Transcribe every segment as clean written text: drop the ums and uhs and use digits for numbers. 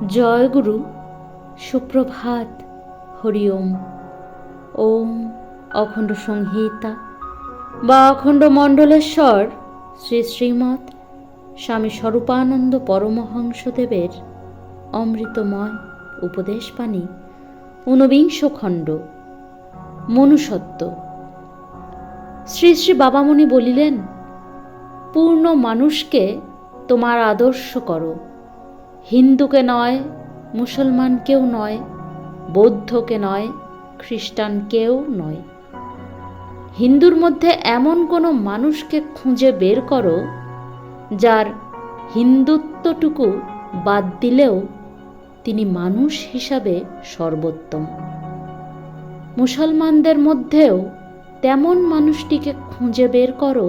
জয় গুরু, সুপ্রভাত, হরি ওম। ওম অখণ্ড সংহিতা বা অখণ্ড মণ্ডলেশ্বর শ্রী শ্রীমৎ স্বামী স্বরূপানন্দ পরমহংসদেবের অমৃতময় উপদেশবাণী ঊনবিংশ খণ্ড। মনুষ্যত্ব। শ্রী শ্রী বাবামণি বলিলেন, পূর্ণ মানুষকে তোমার আদর্শ করো। হিন্দুকে নয়, মুসলমানকেও নয়, বৌদ্ধকে নয়, খ্রিস্টানকেও নয়। হিন্দুর মধ্যে এমন কোনো মানুষকে খুঁজে বের করো যার হিন্দুত্বটুকু বাদ দিলেও তিনি মানুষ হিসাবে সর্বোত্তম। মুসলমানদের মধ্যেও তেমন মানুষটিকে খুঁজে বের করো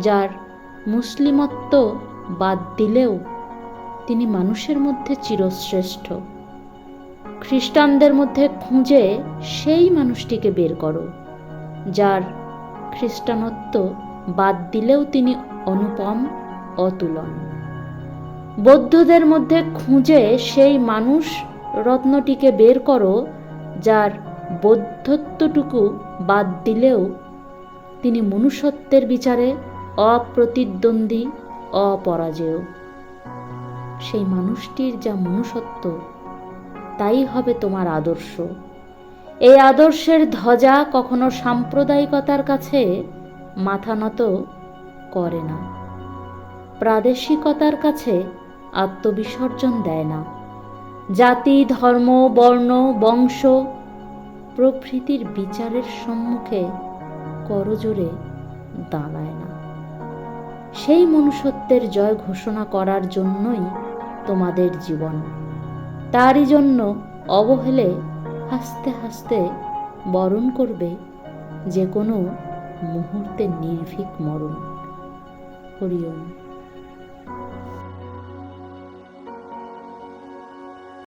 যার মুসলিমত্ব বাদ দিলেও তিনি মানুষের মধ্যে চিরশ্রেষ্ঠ। খ্রিস্টানদের মধ্যে খুঁজে সেই মানুষটিকে বের করো যার খ্রিস্টানত্ব বাদ দিলেও তিনি অনুপম, অতুলন। বৌদ্ধদের মধ্যে খুঁজে সেই মানুষ রত্নটিকে বের করো যার বৌদ্ধত্বটুকু বাদ দিলেও তিনি মনুষ্যত্বের বিচারে অপ্রতিদ্বন্দ্বী, অপরাজেয়। সেই মানুষটির যা মনুষ্যত্ব তাই হবে তোমার আদর্শ। এই আদর্শের ধ্বজা কখনো সাম্প্রদায়িকতার কাছে মাথা নত করে না, প্রাদেশিকতার কাছে আত্মবিসর্জন দেয় না, জাতি, ধর্ম, বর্ণ, বংশ প্রভৃতির বিচারের সম্মুখে করজোড়ে দাঁড়ায় না। সেই মনুষ্যত্বের জয় ঘোষণা করার জন্যই তোমাদের জীবন। তারই জন্য অবহেলে হাসতে হাসতে বরণ করবে যে কোনো মুহূর্তে নির্ভীক মরণ। হরি ওম।